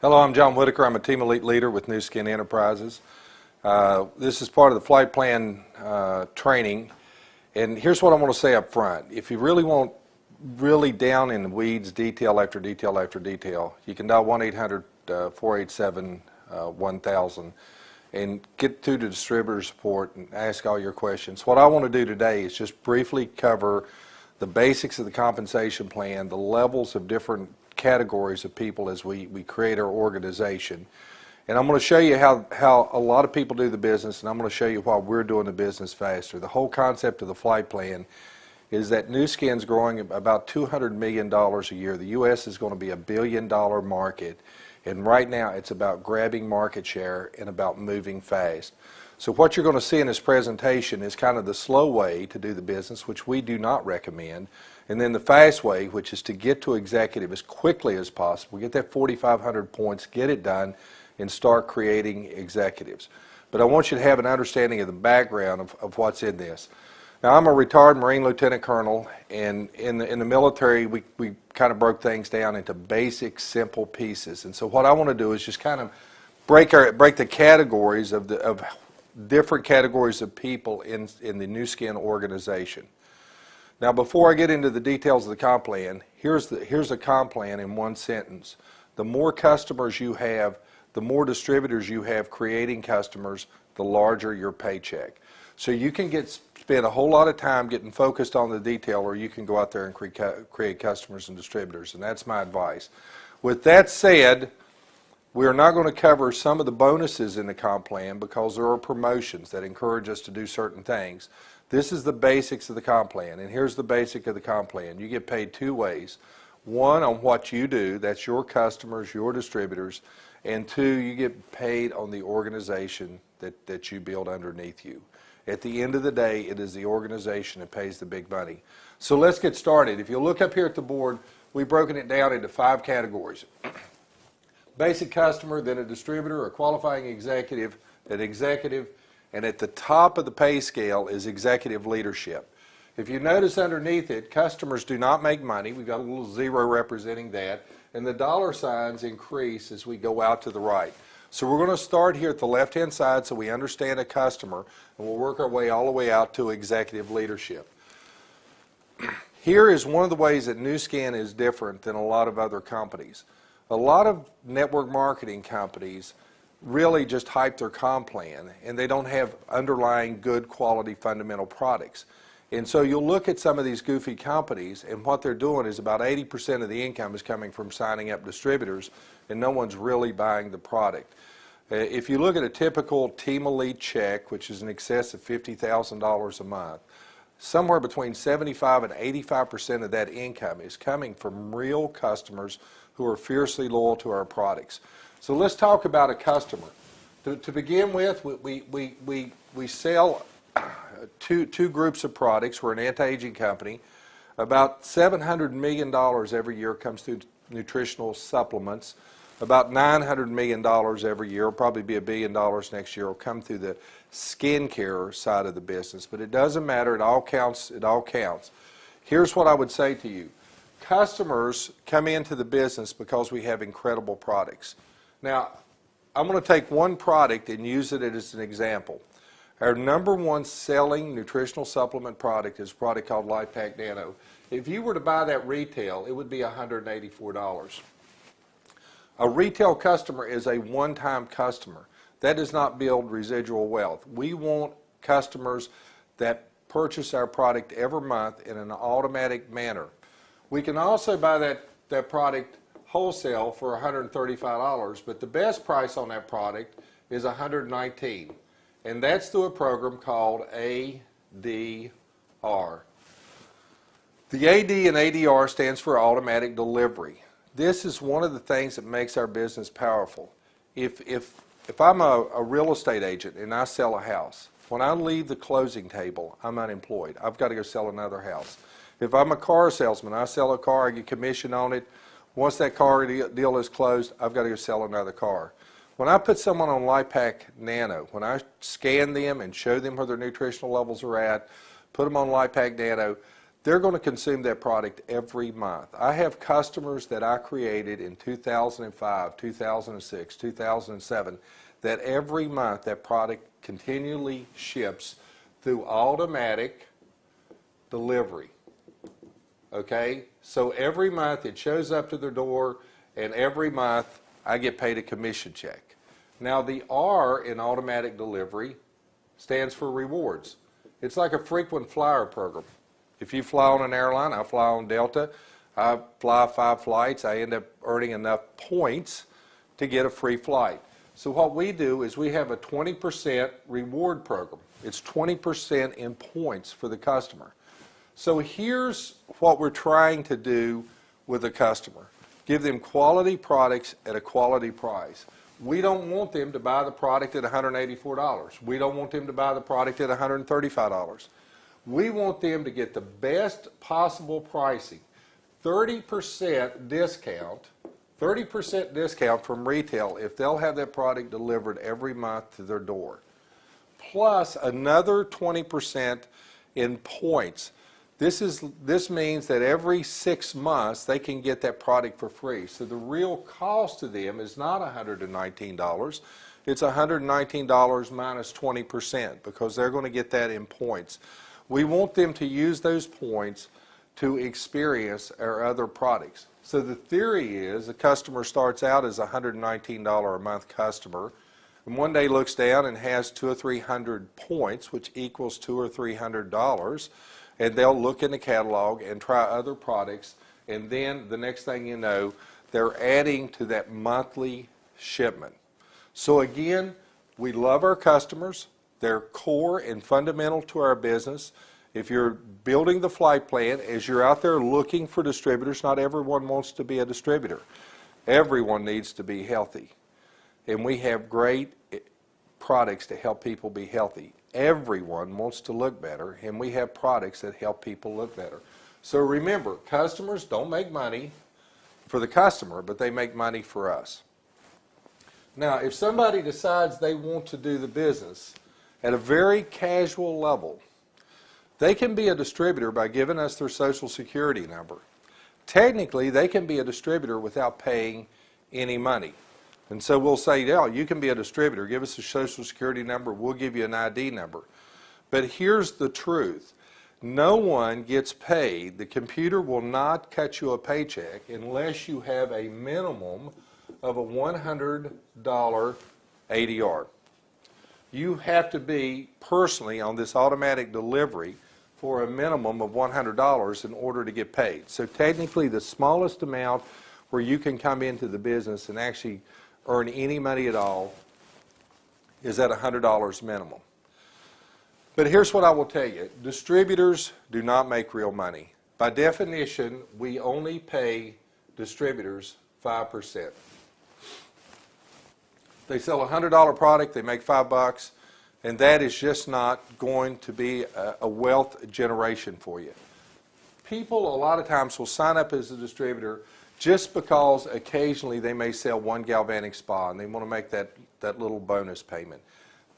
Hello, I'm John Whittaker. I'm a Team Elite Leader with Nu Skin Enterprises. This is part of the flight plan training, and here's what I want to say up front. If you really want really down in the weeds, detail after detail after detail, you can dial 1-800-487-1000 and get through to distributor support and ask all your questions. What I want to do today is just briefly cover the basics of the compensation plan, the levels of different categories of people as we create our organization. And I'm going to show you how a lot of people do the business, and I'm going to show you why we're doing the business faster. The whole concept of the flight plan is that Nu Skin's growing about $200 million a year. The U.S. is going to be a $1 billion market, and right now it's about grabbing market share and about moving fast. So what you're going to see in this presentation is kind of the slow way to do the business, which we do not recommend, and then the fast way, which is to get to executive as quickly as possible, get that 4,500 points, get it done, and start creating executives. But I want you to have an understanding of the background of what's in this. Now, I'm a retired Marine Lieutenant Colonel, and in the military we kind of broke things down into basic, simple pieces. And so what I want to do is just kind of break the categories of different categories of people in the Nu Skin organization. Now, before I get into the details of the comp plan, here's the comp plan in one sentence. The more customers you have, the more distributors you have creating customers, the larger your paycheck. So you can spend a whole lot of time getting focused on the detail, or you can go out there and create customers and distributors, and that's my advice. With that said, we are not going to cover some of the bonuses in the comp plan because there are promotions that encourage us to do certain things. This is the basics of the comp plan, and here's the basic of the comp plan. You get paid two ways. One, on what you do, that's your customers, your distributors, and two, you get paid on the organization that you build underneath you. At the end of the day, it is the organization that pays the big money. So let's get started. If you look up here at the board, we've broken it down into 5 categories. Basic customer, then a distributor, a qualifying executive, an executive, and at the top of the pay scale is executive leadership. If you notice underneath it, customers do not make money. We've got a little zero representing that, and the dollar signs increase as we go out to the right. So we're going to start here at the left-hand side so we understand a customer, and we'll work our way all the way out to executive leadership. Here is one of the ways that Nu Skin is different than a lot of other companies. A lot of network marketing companies really just hype their comp plan, and they don't have underlying good quality fundamental products. And so you'll look at some of these goofy companies, and what they're doing is about 80% of the income is coming from signing up distributors, and no one's really buying the product. If you look at a typical Team Elite check, which is in excess of $50,000 a month, somewhere between 75 and 85% of that income is coming from real customers who are fiercely loyal to our products. So let's talk about a customer. To begin with, we sell two groups of products. We're an anti-aging company. About $700 million every year comes through nutritional supplements. About $900 million every year, will probably be $1 billion next year, will come through the skincare side of the business. But it doesn't matter. It all counts. It all counts. Here's what I would say to you. Customers come into the business because we have incredible products. Now, I'm going to take one product and use it as an example. Our number one selling nutritional supplement product is a product called LifePak Nano. If you were to buy that retail, it would be $184. A retail customer is a one-time customer. That does not build residual wealth. We want customers that purchase our product every month in an automatic manner. We can also buy that product wholesale for $135, but the best price on that product is $119, and that's through a program called ADR. The AD and ADR stands for automatic delivery. This is one of the things that makes our business powerful. If I'm a real estate agent and I sell a house, when I leave the closing table, I'm unemployed. I've got to go sell another house. If I'm a car salesman, I sell a car, I get commission on it. Once that car deal is closed, I've got to go sell another car. When I put someone on LifePak Nano, when I scan them and show them where their nutritional levels are at, put them on LifePak Nano, they're going to consume that product every month. I have customers that I created in 2005, 2006, 2007, that every month that product continually ships through automatic delivery. Okay? So every month it shows up to their door, and every month I get paid a commission check. Now the R in automatic delivery stands for rewards. It's like a frequent flyer program. If you fly on an airline, I fly on Delta, I fly 5 flights, I end up earning enough points to get a free flight. So what we do is we have a 20% reward program. It's 20% in points for the customer. So here's what we're trying to do with a customer. Give them quality products at a quality price. We don't want them to buy the product at $184. We don't want them to buy the product at $135. We want them to get the best possible pricing. 30% discount from retail if they'll have that product delivered every month to their door. Plus another 20% in points. This means that every 6 months they can get that product for free. So the real cost to them is not $119. It's $119 minus 20% because they're going to get that in points. We want them to use those points to experience our other products. So the theory is a customer starts out as a $119 a month customer, and one day looks down and has 200 or 300 points, which equals $200 or $300, and they'll look in the catalog and try other products, and then the next thing you know, they're adding to that monthly shipment. So again, we love our customers. They're core and fundamental to our business. If you're building the flight plan, as you're out there looking for distributors, not everyone wants to be a distributor. Everyone needs to be healthy. And we have great products to help people be healthy. Everyone wants to look better, and we have products that help people look better. So remember, customers don't make money for the customer, but they make money for us. Now, if somebody decides they want to do the business at a very casual level, they can be a distributor by giving us their social security number. Technically, they can be a distributor without paying any money. And so we'll say, yeah, you can be a distributor. Give us a social security number. We'll give you an ID number. But here's the truth. No one gets paid. The computer will not cut you a paycheck unless you have a minimum of a $100 ADR. You have to be personally on this automatic delivery for a minimum of $100 in order to get paid. So technically the smallest amount where you can come into the business and actually earn any money at all is at $100 minimum. But here's what I will tell you. Distributors do not make real money. By definition, we only pay distributors 5%. They sell a $100 product, they make $5, and that is just not going to be a wealth generation for you. People a lot of times will sign up as a distributor just because occasionally they may sell one galvanic spa and they want to make that little bonus payment.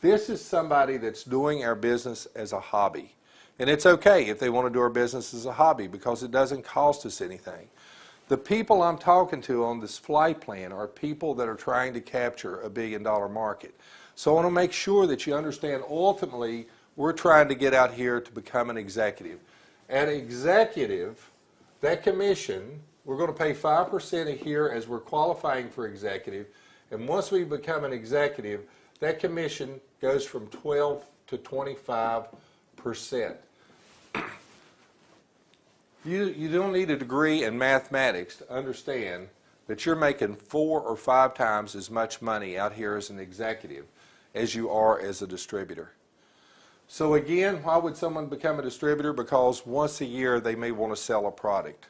This is somebody that's doing our business as a hobby. And it's okay if they want to do our business as a hobby because it doesn't cost us anything. The people I'm talking to on this flight plan are people that are trying to capture a $1 billion market. So I want to make sure that you understand ultimately we're trying to get out here to become an executive. An executive, that commission, we're going to pay 5% a year as we're qualifying for executive. And once we become an executive, that commission goes from 12 to 25%. You don't need a degree in mathematics to understand that you're making 4 or 5 times as much money out here as an executive as you are as a distributor. So again, why would someone become a distributor? Because once a year they may want to sell a product,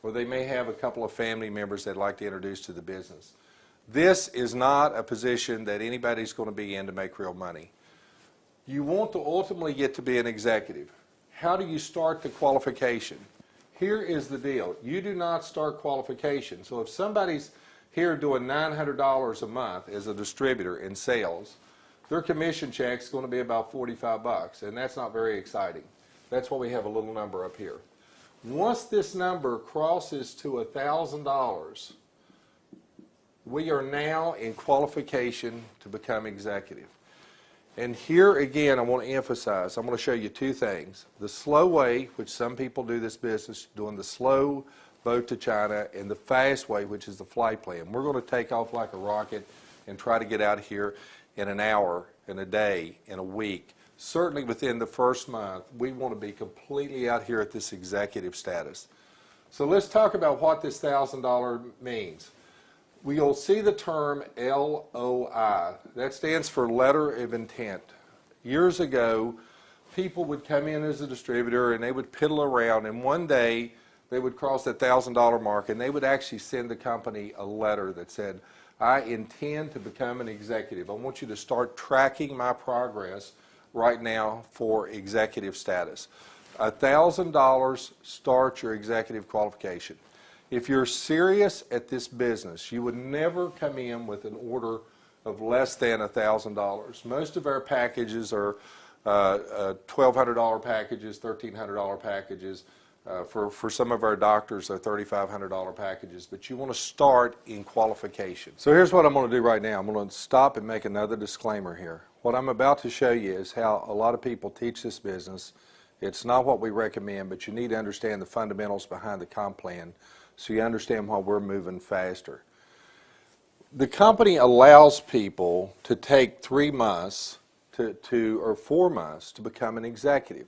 or they may have a couple of family members they'd like to introduce to the business. This is not a position that anybody's going to be in to make real money. You want to ultimately get to be an executive. How do you start the qualification? Here is the deal. You do not start qualification. So if somebody's here doing $900 a month as a distributor in sales, their commission check is going to be about $45, and that's not very exciting. That's why we have a little number up here. Once this number crosses to $1,000, we are now in qualification to become executive. And here again, I want to emphasize, I'm going to show you two things. The slow way, which some people do this business, doing the slow boat to China, and the fast way, which is the flight plan. We're going to take off like a rocket and try to get out of here in an hour, in a day, in a week. Certainly within the first month, we want to be completely out here at this executive status. So let's talk about what this $1,000 means. We'll see the term LOI. That stands for letter of intent. Years ago, people would come in as a distributor and they would piddle around, and one day they would cross that $1,000 mark and they would actually send the company a letter that said, I intend to become an executive. I want you to start tracking my progress right now for executive status. $1,000 starts your executive qualification. If you're serious at this business, you would never come in with an order of less than $1,000. Most of our packages are $1,200 packages, $1,300 packages. For some of our doctors, they're $3,500 packages, but you want to start in qualification. So here's what I'm going to do right now. I'm going to stop and make another disclaimer here. What I'm about to show you is how a lot of people teach this business. It's not what we recommend, but you need to understand the fundamentals behind the comp plan so you understand why we're moving faster. The company allows people to take 3 months or 4 months to become an executive.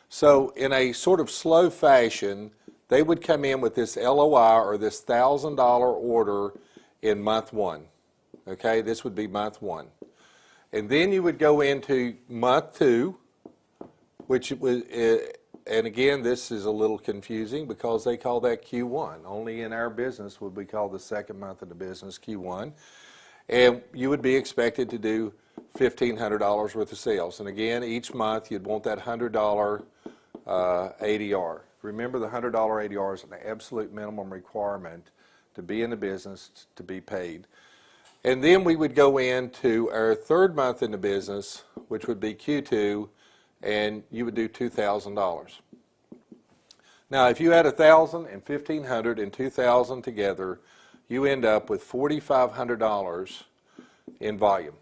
So in a sort of slow fashion, they would come in with this LOI or this $1,000 order in month 1. Okay, this would be month 1. And then you would go into month 2, which was, and again, this is a little confusing because they call that Q1. Only in our business would we call the second month of the business Q1. And you would be expected to do $1,500 worth of sales. And again, each month you'd want that $100 ADR. Remember, the $100 ADR is an absolute minimum requirement to be in the business, to be paid. And then we would go into our third month in the business, which would be Q2, and you would do $2,000. Now, if you add 1,000 and 1,500 and 2,000 together, you end up with $4,500 in volume.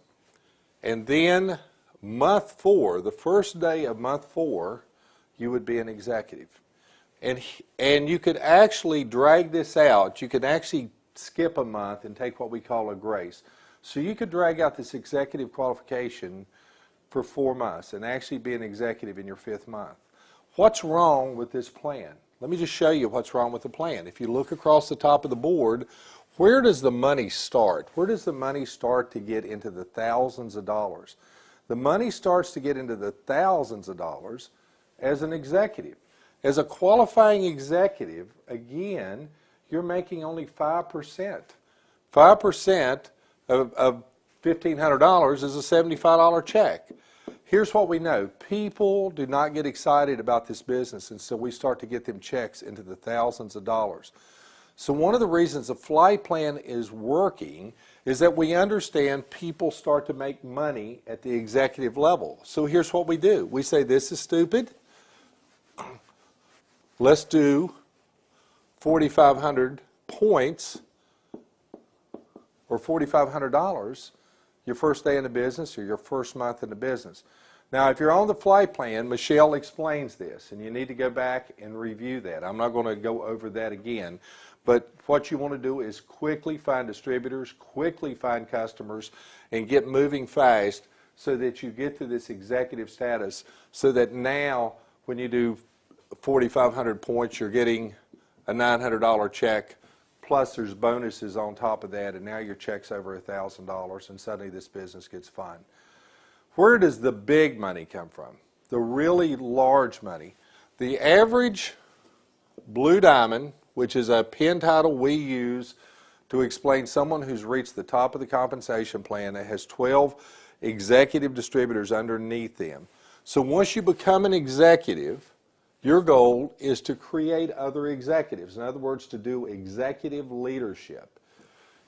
And then month 4, the first day of month 4, you would be an executive. And you could actually drag this out. You could actually skip a month and take what we call a grace. So you could drag out this executive qualification for 4 months and actually be an executive in your 5th month. What's wrong with this plan? Let me just show you what's wrong with the plan. If you look across the top of the board, where does the money start? Where does the money start to get into the thousands of dollars? The money starts to get into the thousands of dollars as an executive. As a qualifying executive, again, you're making only 5%. 5% of $1,500 is a $75 check. Here's what we know. People do not get excited about this business until we start to get them checks into the thousands of dollars. So one of the reasons the flight plan is working is that we understand people start to make money at the executive level. So here's what we do. We say, this is stupid. Let's do 4,500 points or $4,500 your first day in the business or your first month in the business. Now, if you're on the flight plan, Michelle explains this, and you need to go back and review that. I'm not going to go over that again, but what you want to do is quickly find distributors, quickly find customers, and get moving fast so that you get to this executive status so that now when you do 4,500 points, you're getting a $900 check, plus there's bonuses on top of that, and now your check's over $1,000, and suddenly this business gets fun. Where does the big money come from? The really large money. The average Blue Diamond, which is a pin title we use to explain someone who's reached the top of the compensation plan that has 12 executive distributors underneath them. So once you become an executive, your goal is to create other executives. In other words, to do executive leadership.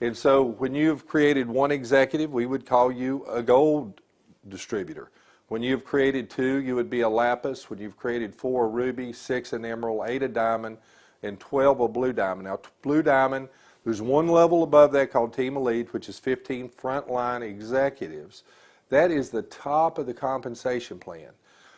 And so when you've created one executive, we would call you a gold distributor. When you've created 2, you would be a lapis. When you've created 4, a ruby, 6, an emerald, 8, a diamond, and 12, a blue diamond. Now, blue diamond, there's one level above that called Team Elite, which is 15 frontline executives. That is the top of the compensation plan.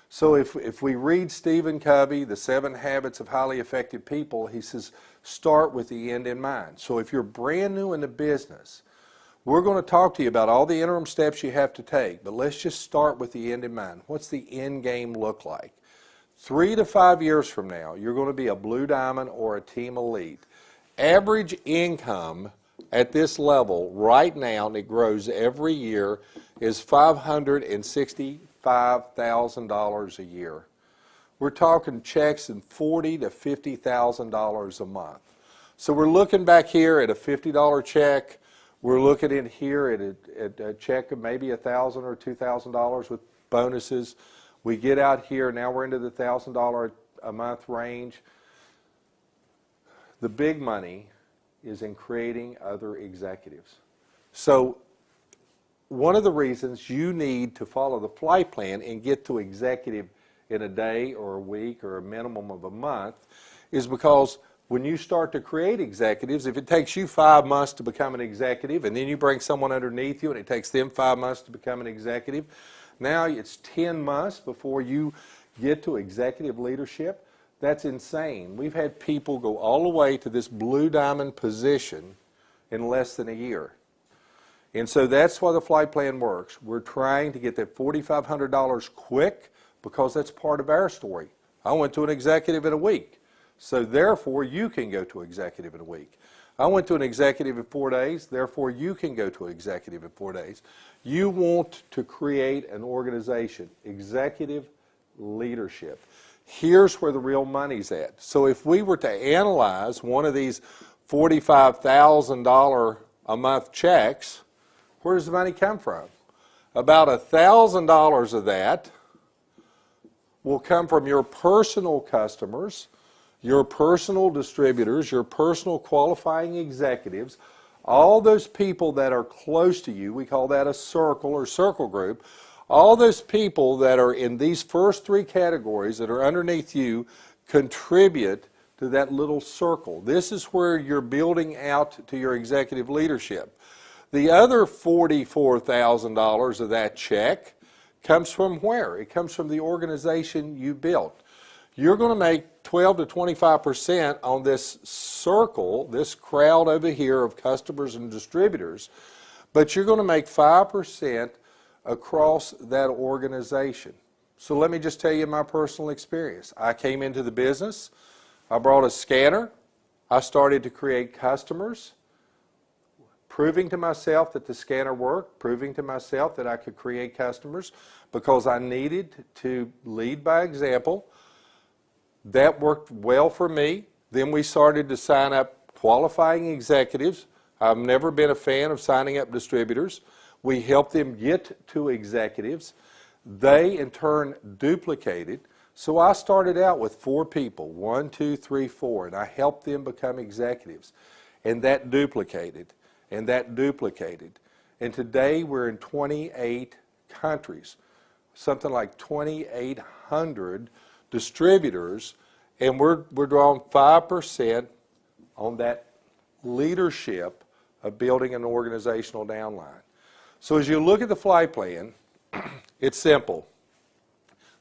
So if we read Stephen Covey, The 7 Habits of Highly Effective People, he says, start with the end in mind. So if you're brand new in the business, we're going to talk to you about all the interim steps you have to take, but let's just start with the end in mind. What's the end game look like? 3 to 5 years from now, you're going to be a blue diamond or a Team Elite. Average income at this level right now, and it grows every year, is $565,000 a year. We're talking checks in $40,000 to $50,000 a month. So we're looking back here at a $50 check. We're looking in here at a check of maybe $1,000 or $2,000 with bonuses. We get out here, now we're into the $1,000 a month range. The big money is in creating other executives. So one of the reasons you need to follow the flight plan and get to executive in a day or a week or a minimum of a month is because when you start to create executives, if it takes you 5 months to become an executive and then you bring someone underneath you and it takes them 5 months to become an executive, now it's 10 months before you get to executive leadership. That's insane. We've had people go all the way to this blue diamond position in less than a year. And so that's why the flight plan works. We're trying to get that $4,500 quick because that's part of our story. I went to an executive in a week. So therefore, you can go to executive in a week. I went to an executive in 4 days. Therefore, you can go to executive in 4 days. You want to create an organization, executive leadership. Here's where the real money's at. So if we were to analyze one of these $45,000 a month checks, where does the money come from? About $1,000 of that will come from your personal customers, your personal distributors, your personal qualifying executives, all those people that are close to you. We call that a circle or circle group. All those people that are in these first 3 categories that are underneath you contribute to that little circle. This is where you're building out to your executive leadership. The other $44,000 of that check comes from where? It comes from the organization you built. You're going to make 12 to 25% on this circle, this crowd over here of customers and distributors, but you're going to make 5% across that organization. So let me just tell you my personal experience. I came into the business, I brought a scanner, I started to create customers, proving to myself that the scanner worked, proving to myself that I could create customers because I needed to lead by example. That worked well for me. Then we started to sign up qualifying executives. I've never been a fan of signing up distributors. We helped them get to executives. They, in turn, duplicated. So I started out with 4 people, 1, 2, 3, 4, and I helped them become executives. And that duplicated, and that duplicated. And today we're in 28 countries, something like 2,800 distributors, and we're drawing 5% on that leadership of building an organizational downline. So as you look at the flight plan, it's simple.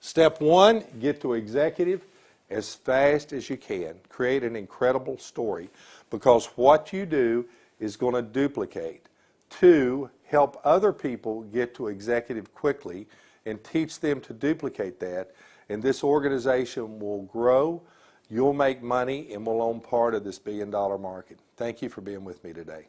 Step 1, get to executive as fast as you can. Create an incredible story because what you do is going to duplicate. 2, help other people get to executive quickly and teach them to duplicate that, and this organization will grow, you'll make money, and we'll own part of this billion-dollar market. Thank you for being with me today.